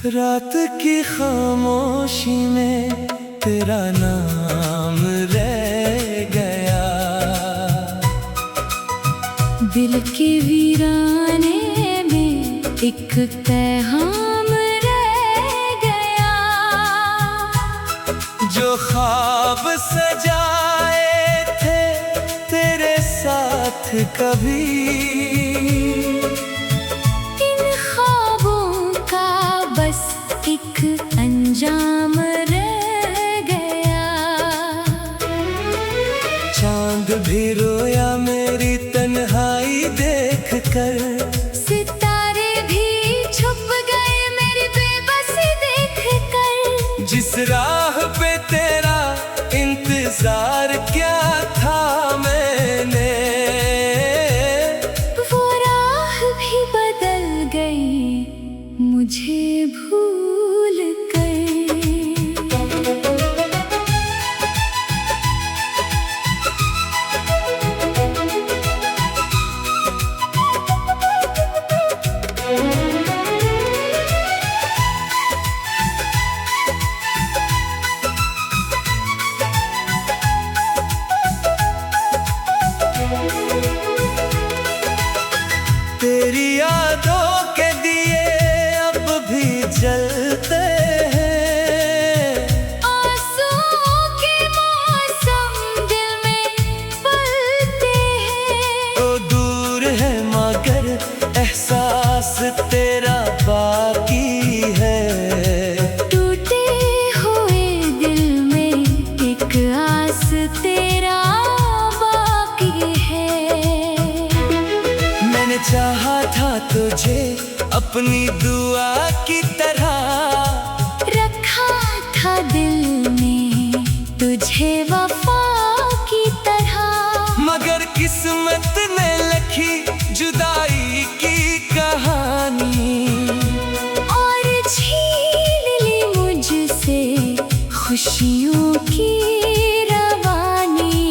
रात की खामोशी में तेरा नाम रह गया। दिल के वीराने में एक पैगाम रह गया। जो ख्वाब सजाए थे तेरे साथ कभी, इन ख्वाबों का बस एक अंजाम रह गया। चांद भी रोया मेरी तन्हाई देख कर, सितारे भी छुप गए मेरी बेबसी देख कर। जिस राह पे तेरा इंतजार क्या था मैंने, वो राह भी बदल गई मुझे भूल कर। तेरी यादों के दिए अब भी जलते हैं। आंसुओं के मौसम दिल में पलते हैं। ओ दूर है मगर एहसास तेरा बाकी है। टूटे हुए दिल में एक आस तेरा बाकी है। मैंने चाहा था तुझे अपनी दुआ की तरह, रखा था दिल में तुझे वफा की तरह। मगर किस्मत ने लिखी जुदाई की कहानी, और छीन ली मुझसे खुशियों की रवानी।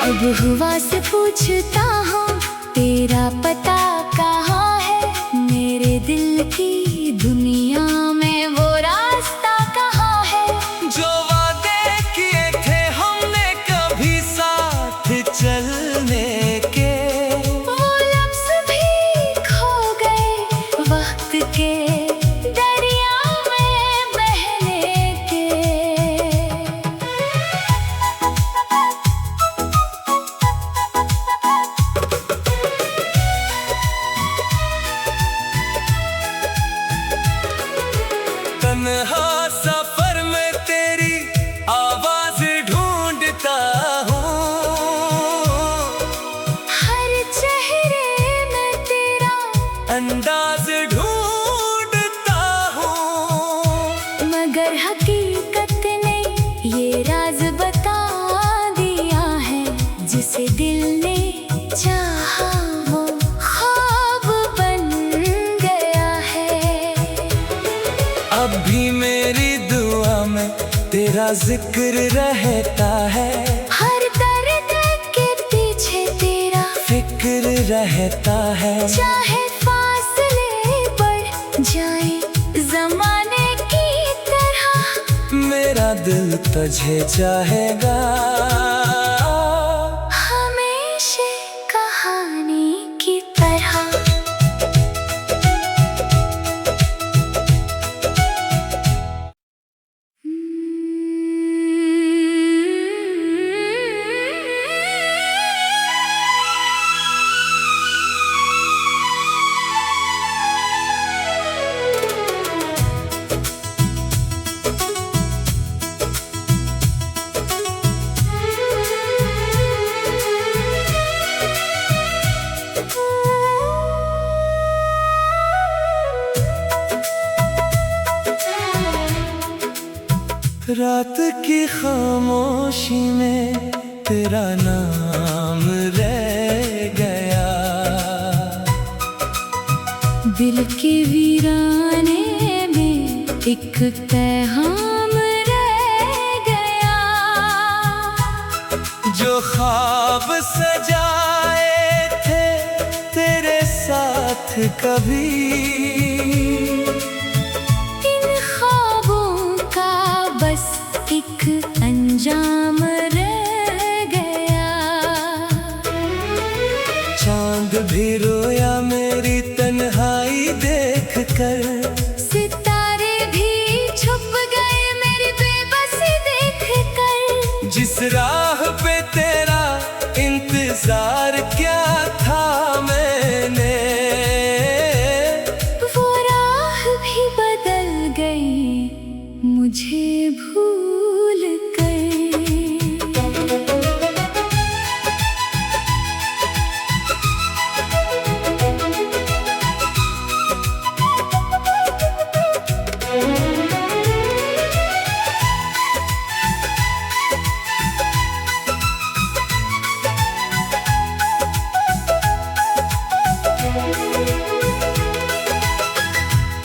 अब हुआ से पूछता हूँ तेरा पता कहाँ है, मेरे दिल की दुनिया में वो रास्ता कहाँ है। जो वादे किए थे हमने कभी साथ चलने के, वो लफ्ज़ भी खो गए वक्त के दरिया में बहने के। तन्हा सफर में तेरी आवाज ढूंढता हूँ। हर चेहरे में तेरा अंदाज ढूंढता हूँ। मगर हकीकत ने ये राज बता दिया है, जिसे दिल ने चाहा वो ख्वाब बन गया है। अब भी मेरी दुआ में तेरा जिक्र रहता है। हर दर्द के पीछे तेरा फिक्र रहता है। चाहे फासले बढ़ जाए जमाने की तरह, मेरा दिल तुझे चाहेगा हमेशा कहानी की तरह। रात की खामोशी में तेरा नाम रह गया। दिल के वीराने में एक पैगाम रह गया। जो ख्वाब सजाए थे तेरे साथ कभी, कर। सितारे भी छुप गए मेरी बेबसी देख कर। जिस राह पे तेरा इंतजार क्या था मैंने, वो राह भी बदल गई मुझे भूल कर।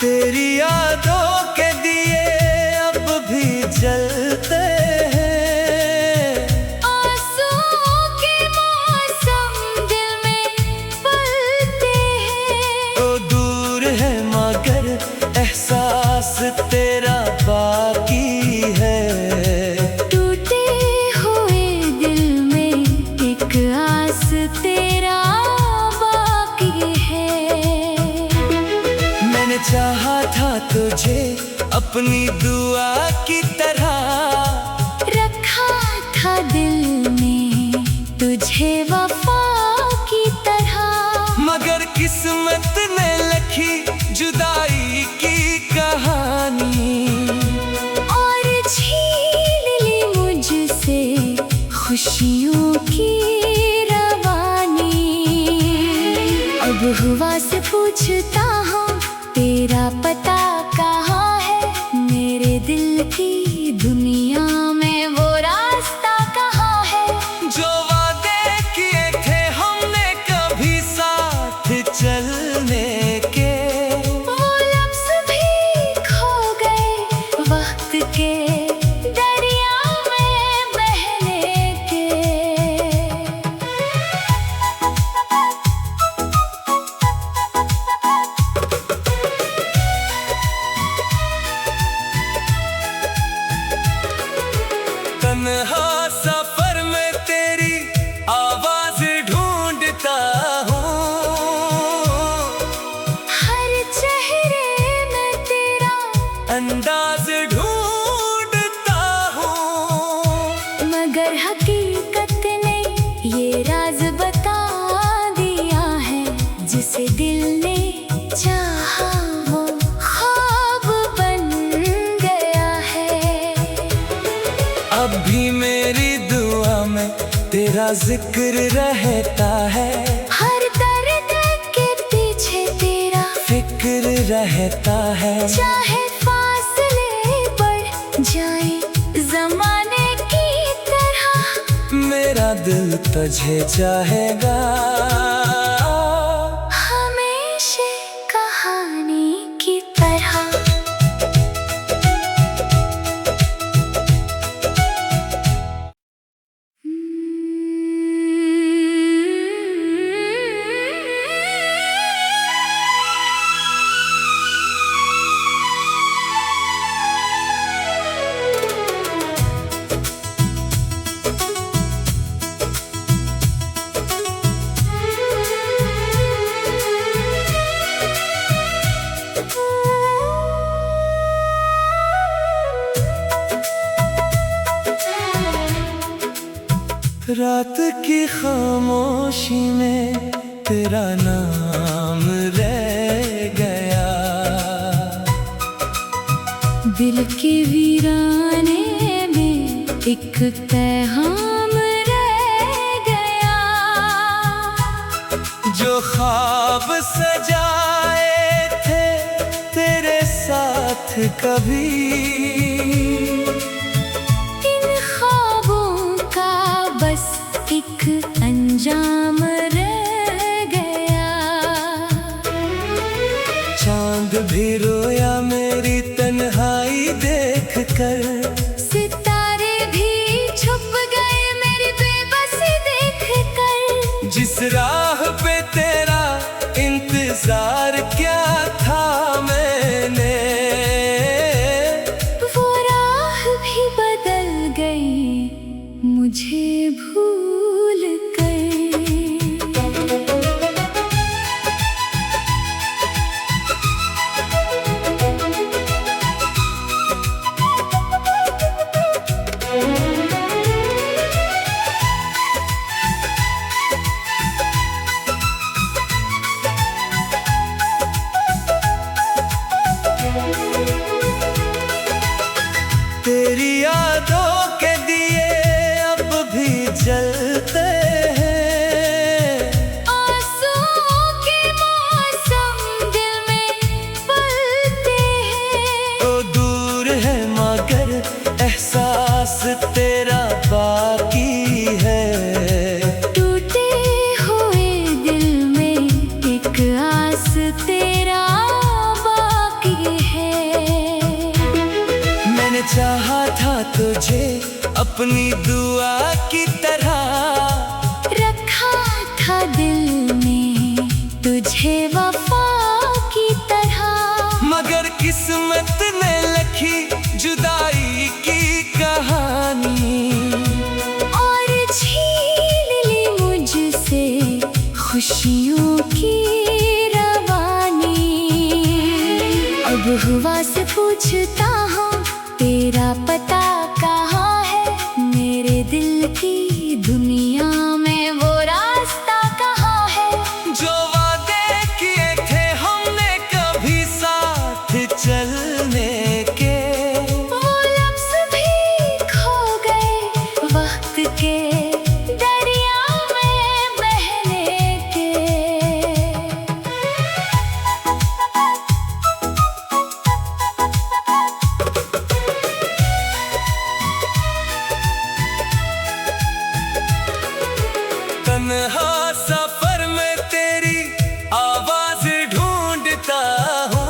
तेरी यादों के दिए अब भी जलते हैं। आंसुओं के मौसम दिल में पलते हैं। तो दूर है मगर एहसास तेरा बाकी है। टूटे हुए दिल में एक आस तेरा बाकी है। मैंने चाहा था तुझे अपनी दुआ की तरह, रखा था दिल में तुझे वफा की तरह। मगर किस्मत ने लिखी जुदाई की कहानी, और छीन ली मुझसे खुशियों की रवानी। अब हुआ से पूछता हूँ तेरा पता कहाँ है। मेरे दिल की दुनिया में वो रास्ता कहाँ है। जो वादे किए थे हमने कभी साथ चलने के, वो लफ्ज़ भी खो गए वक्त के दरिया में बहने के। तन्हा सफर में तेरी आवाज ढूंढता हूँ। हर चेहरे में तेरा अंदाज ढूंढता हूँ। मगर हकीकत ने ये राज बता दिया है। जिसे दिल ने चाहा वो ख्वाब बन गया है। अब भी मेरी दुआ में तेरा जिक्र रहता है। हर दर्द के पीछे तेरा फिक्र रहता है। चाहे फासले बढ़ जाए जमाने की तरह, मेरा दिल तुझे चाहेगा हमेशा कहानी की तरह। रात की खामोशी में तेरा नाम रह गया। दिल के वीराने में एक पैगाम रह गया। जो ख्वाब सजाए थे तेरे साथ कभी, इन ख्वाबों का बस एक अंजाम रह गया। चांद भी रोया मेरी तन्हाई देख कर। सितारे भी छुप गए मेरी बेबसी देख कर। जिस राह पे तेरा इंतजार क्या था मैंने, वो राह भी बदल गई मुझे भूल कर। तुझे अपनी दुआ की तरह, रखा था दिल में तुझे वफा की तरह। मगर किस्मत ने लिखी जुदाई की कहानी, और छीन ली मुझसे खुशियों की रवानी। अब हुआ से पूछता हूँ तेरा पता कहाँ है, मेरे दिल की दुनिया में वो रास्ता कहाँ है। जो वादे किए थे हमने कभी साथ चलने के, वो लफ्ज़ भी खो गए वक्त के दरिया में बहने के। तन्हा सफर में तेरी आवाज ढूंढता हूँ,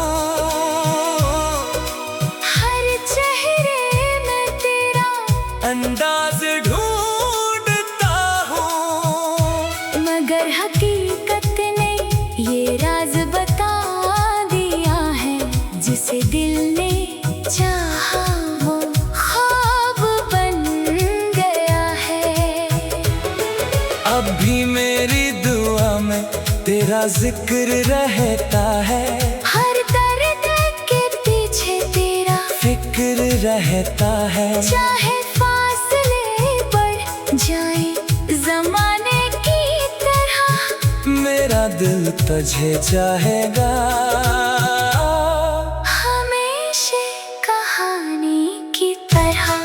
हर चेहरे में तेरा अंदाज ढूंढता हूँ। मगर हकीकत ने ये राज बता दिया है, जिसे दिल ने चाहा वो ख्वाब बन गया है। अब भी मेरी दुआ में तेरा जिक्र रहता है, हर दर्द के पीछे तेरा फिक्र रहता है। चाहे फासले बढ़ जाए जमाने की तरह, मेरा दिल तुझे चाहेगा हमेशा कहानी की तरह।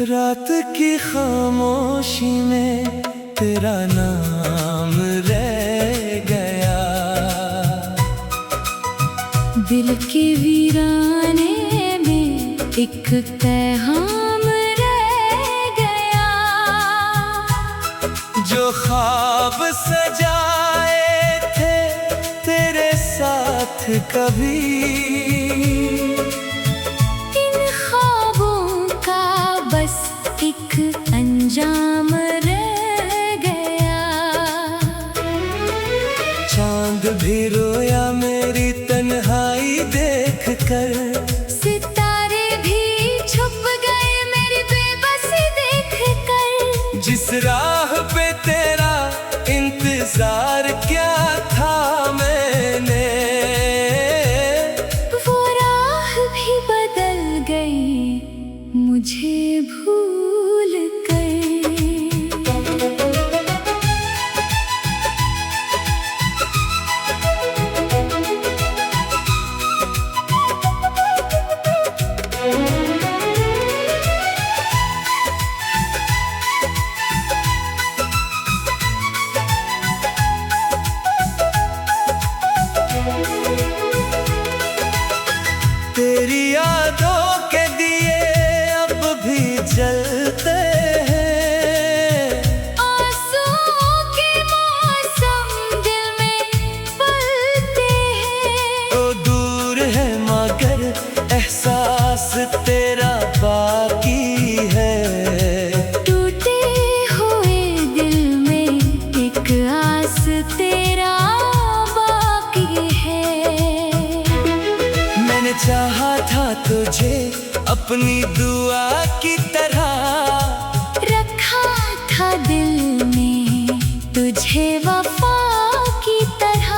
रात की खामोशी में तेरा नाम रह गया, दिल के वीराने में एक पैगाम रह गया। जो ख्वाब सजाए थे तेरे साथ कभी, इन ख्वाबों का बस एक अंजाम रह गया। चांद भी रोया मेरी तन्हाई देख कर, सितारे भी छुप गए मेरी बेबसी देख कर। जिस राह पे तेरा इंतजार क्या था मैंने, वो राह भी बदल गई मुझे भूल कर। तेरी यादों के दिए अब भी जलते हैं, आंसुओं के मौसम दिल में पलते हैं। तो दूर है मगर एहसास तेरा बाकी है। टूटे हुए दिल में एक आस तेरा बाकी है। मैंने चाहा था तुझे अपनी दुआ की तरह, रखा था दिल में तुझे वफा की तरह।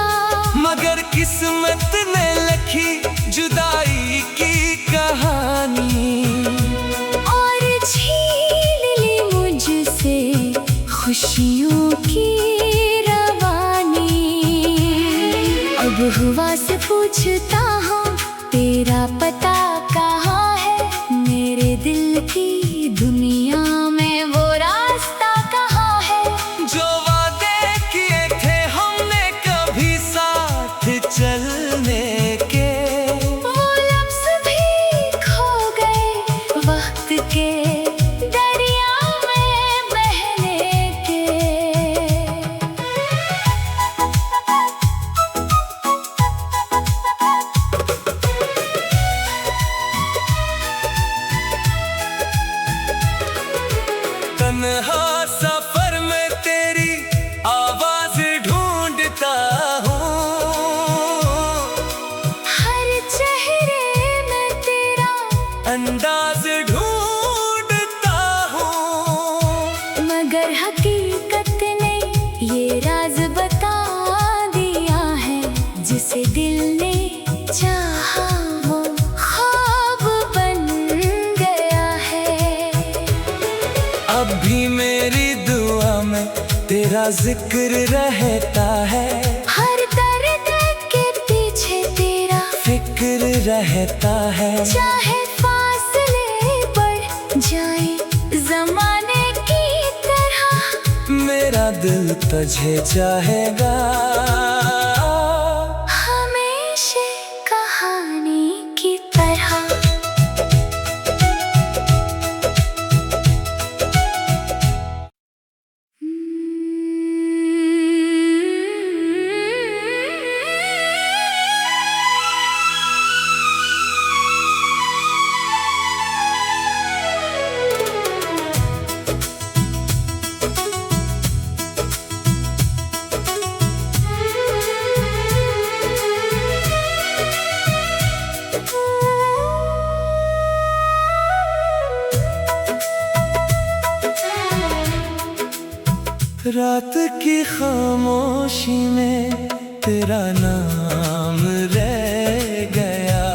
मगर किस्मत ने लिखी जुदाई की कहानी, और छीन ली मुझसे खुशियों की रवानी। अब अब हुआ से पूछता हूँ तेरा पता कहाँ है, मेरे दिल की दुनिया में वो रास्ता कहाँ है। जो वादे किए थे हमने कभी साथ चलने के, वो लफ्ज़ भी खो गए वक्त के दरिया में बहने के। तन्हा सफर में तेरी आवाज ढूंढता हूँ, हर चेहरे में तेरा अंदाज ढूंढता हूँ। मगर हकीकत ने ये राज बता दिया है, जिसे दिल ने चाहा वो ख्वाब बन गया है। अब भी मेरी दुआ में तेरा जिक्र रहता है, हर दर्द के पीछे तेरा फिक्र रहता है। चाहे फासले बढ़ जाए जमाने की तरह, मेरा दिल तुझे चाहेगा हमेशा कहानी की तरह। रात की खामोशी में तेरा नाम रह गया,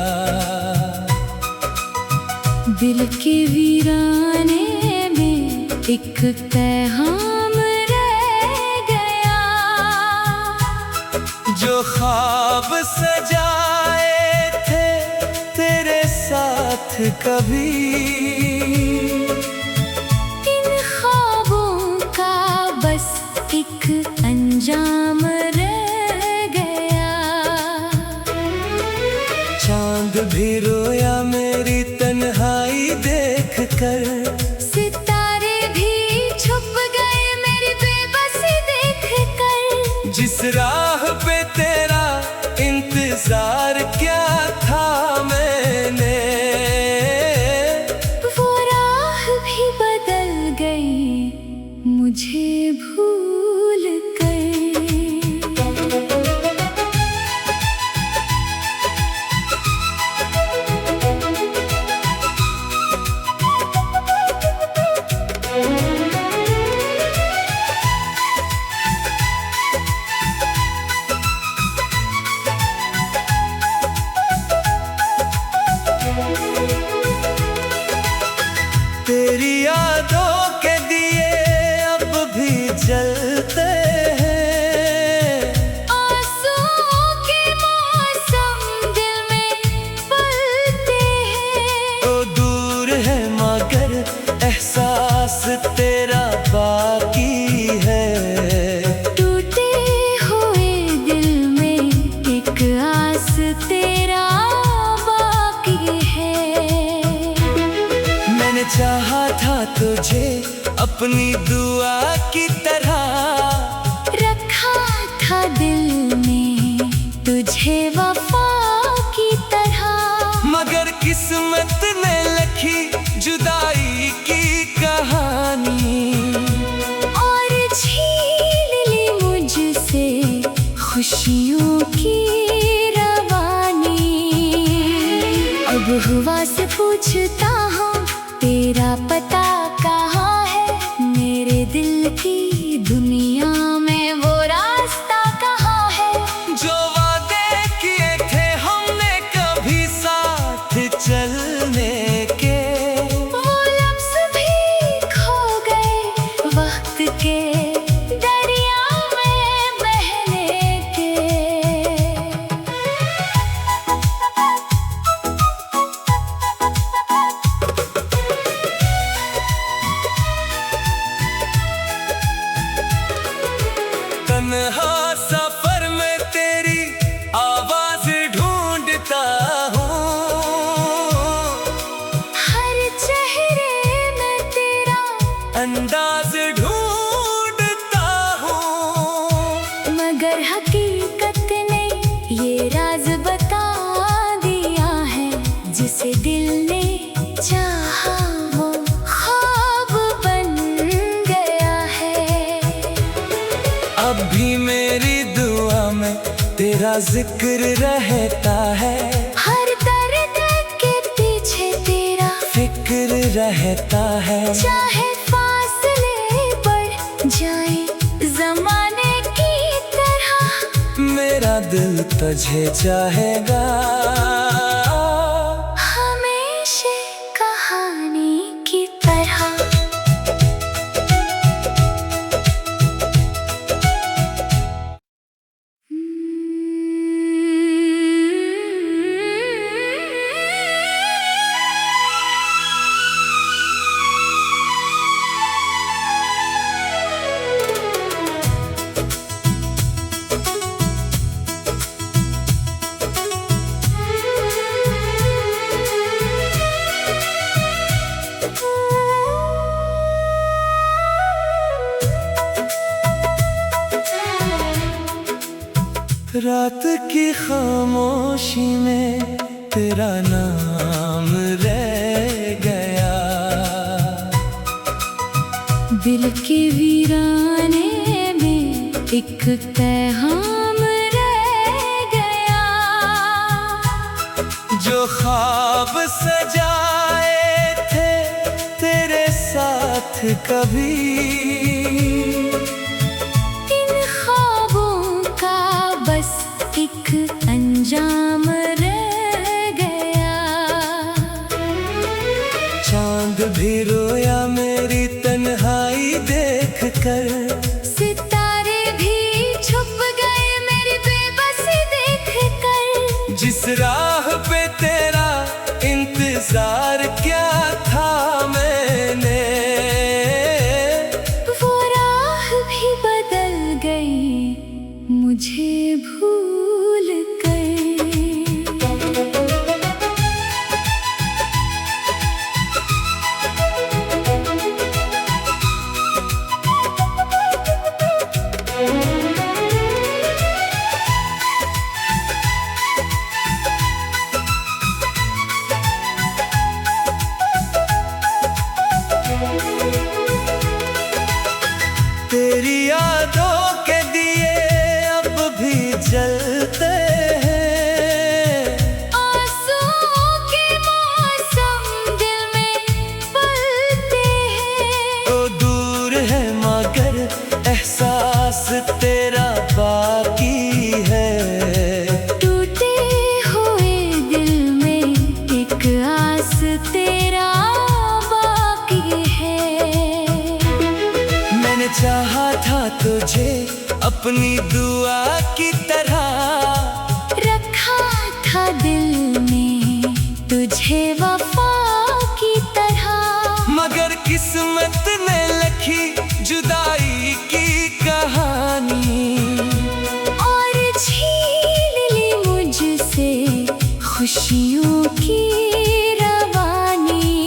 दिल के वीराने में एक पैगाम रह गया। जो ख्वाब सजाए थे तेरे साथ कभी, इन ख्वाबों का बस एक अंजाम रह गया। चांद भी रोया मेरी तन्हाई देख कर, सितारे भी छुप गए मेरी बेबसी देख कर। जिस राह पे तेरा इंतजार क्या था मैंने, वो राह भी बदल गई मुझे भूल कर। तेरी यादों के दिए अब भी जलते हैं, आंसुओं के मौसम दिल में पलते हैं। तो दूर है मगर एहसास तेरा बाकी है। टूटे हुए दिल में एक आस तेरा बाकी है। मैंने चाहा था तुझे अपनी दुआ की तरह, रखा था दिल में तुझे वफा की तरह। मगर किस्मत ने लिखी जुदाई की कहानी, और छीन ली मुझसे खुशियों की रवानी। अब हुआ से पूछता हूँ तेरा पता कहाँ है, मेरे दिल की दुनिया में वो रास्ता कहाँ है। जो वादे किए थे हमने कभी साथ चलने के, वो लफ्ज़ भी खो गए वक्त के दरिया में बहने के। तन्हा सफर में तेरी आवाज ढूंढता हूँ, हर चेहरे में तेरा अंदाज ढूंढता हूँ। मगर हकीकत ने ये राज बता दिया है, जिसे दिल ने चाहा वो ख्वाब बन गया है। अब भी मेरी दुआ में तेरा जिक्र रहता है, हर दर्द के पीछे तेरा फिक्र रहता है। चाहे फासले बढ़ जाए जमाने की तरह, मेरा दिल तुझे चाहेगा हमेशा कहानी की तरह। रात की खामोशी में तेरा नाम रह गया, दिल के वीराने में एक पैगाम रह गया। जो ख्वाब सजाए थे तेरे साथ कभी, इन ख्वाबों का बस एक अंजाम रह गया। चांद भी रोया मेरी तन्हाई देख कर, सितारे भी छुप गए मेरी बेबसी देख कर। जिस राह पे तेरा इंतजार क्या था मैंने, वो राह भी बदल गई मुझे भूल कर। तेरी यादों के दिए अब भी जलते हैं, आंसुओं के मौसम दिल में पलते हैं। ओ दूर है मगर एहसास तेरा बाकी है। टूटे हुए दिल में एक आस तेरा बाकी है। मैंने चाहा था तुझे अपनी दुआ की तरह, रखा था दिल में तुझे वफा की तरह। मगर किस्मत ने लिखी जुदाई की कहानी, और छीन ली मुझसे खुशियों की रवानी।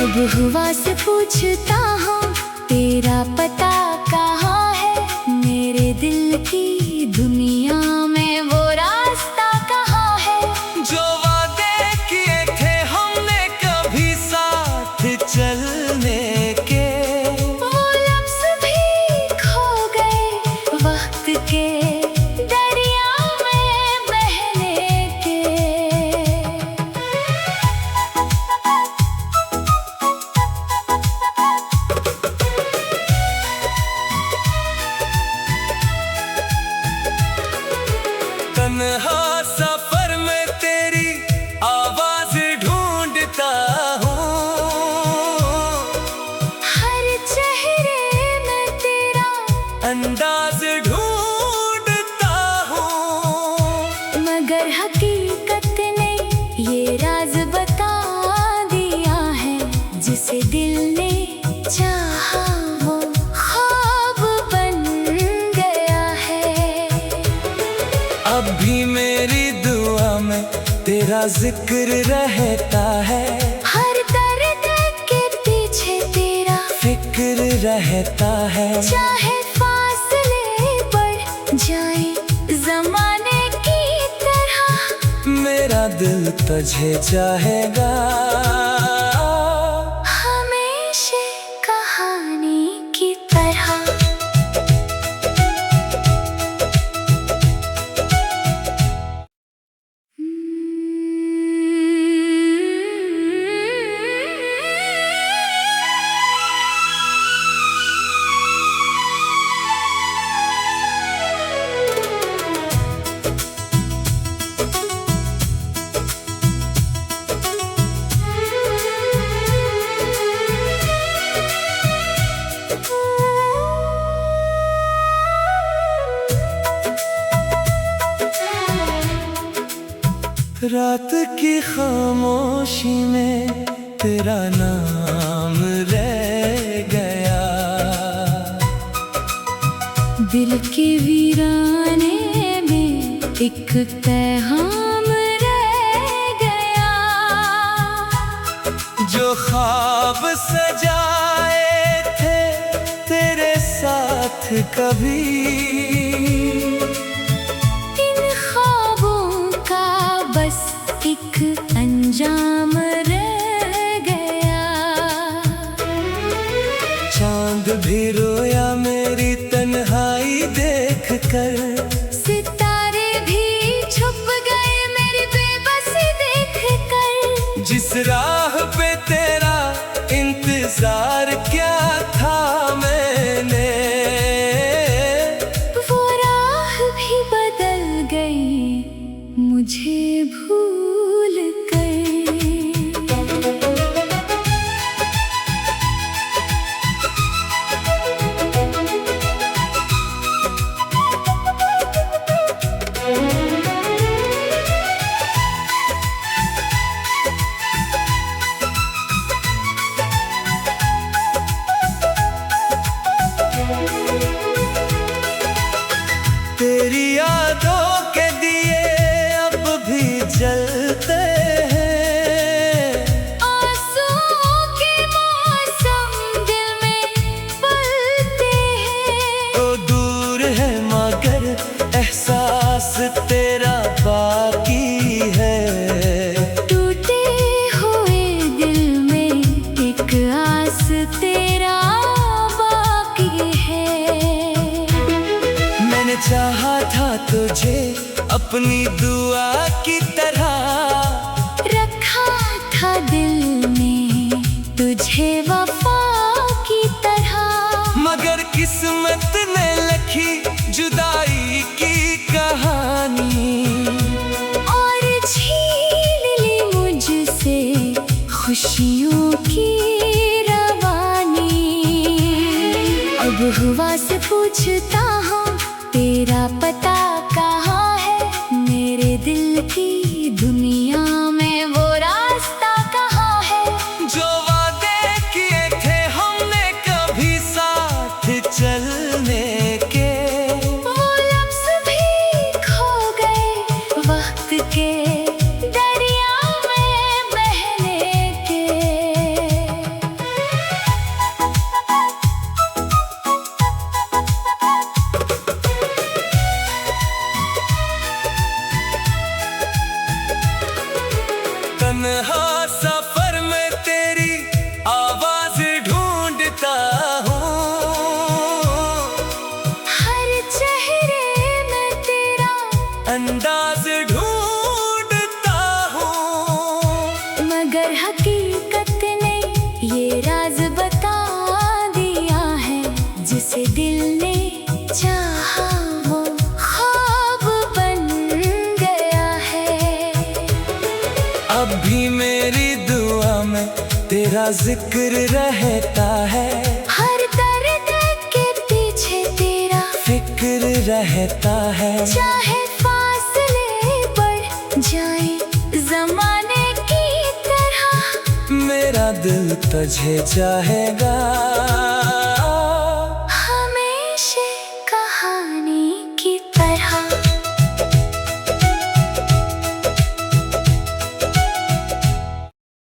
अब हुआ से पूछता हूँ तेरा पता कहाँ है, मेरे दिल की दुनिया में वो रास्ता कहाँ है। जो वादे किए थे हमने कभी साथ चलने के, वो लफ्ज़ भी खो गए वक्त के दरिया में बहने के। तन्हा सफर में तेरी आवाज ढूंढता हूँ, हर चेहरे में तेरा अंदाज ढूंढता हूँ। मगर हकीकत ने ये राज बता दिया है, जिसे दिल ने चाहा वो ख्वाब बन भी मेरी दुआ में तेरा जिक्र रहता है, हर दर्द के पीछे तेरा फिक्र रहता है। चाहे फासले बढ़ जाए जमाने की तरह, मेरा दिल तुझे चाहेगा हमेशा कहानी की तरह। रात की खामोशी में तेरा नाम रह गया, दिल के वीराने में एक पैगाम रह गया। जो ख्वाब सजाए थे तेरे साथ कभी, एक अंजाम रह गया। चांद भी रोया मेरी तन्हाई देख कर, सितारे भी छुप गए मेरी बेबसी देख कर। जिस राह पे तेरा इंतजार क्या था मैंने, वो राह भी बदल गई मुझे भूल कर। तेरी यादों के दिए अब भी जलते हैं, आंसुओं के मौसम दिल में पलते हैं। तो दूर है मगर एहसास तेरा बाकी है, टूटे हुए दिल में एक आस तेरा बाकी है। मैंने चाहा था तुझे अपनी दुआ की तरह, रखा था दिल में तुझे वफा की तरह। मगर किस्मत ने लिखी जुदाई की कहानी, और छीन ली मुझसे खुशियों की रवानी। अब हुआ से पूछता हूँ तेरा पता कहाँ है, मेरे दिल की दुनिया में वो रास्ता कहाँ है। जो वादे किए थे हमने कभी साथ चलने के, वो लफ्ज़ भी खो गए वक्त के दरिया में बहने के। तन्हा सफर में तेरी आवाज ढूंढता हूँ, हर चेहरे में तेरा अंदाज ढूंढता हूँ। मगर हकीकत ने ये राज बता दिया है, जिसे दिल ने चाहा वो ख्वाब बन गया है। अब भी मेरी दुआ में तेरा जिक्र रहता है, हर दर्द के पीछे तेरा फिक्र रहता है। चाहे फासले बढ़ जाए जमाने की तरह, मेरा दिल तुझे चाहेगा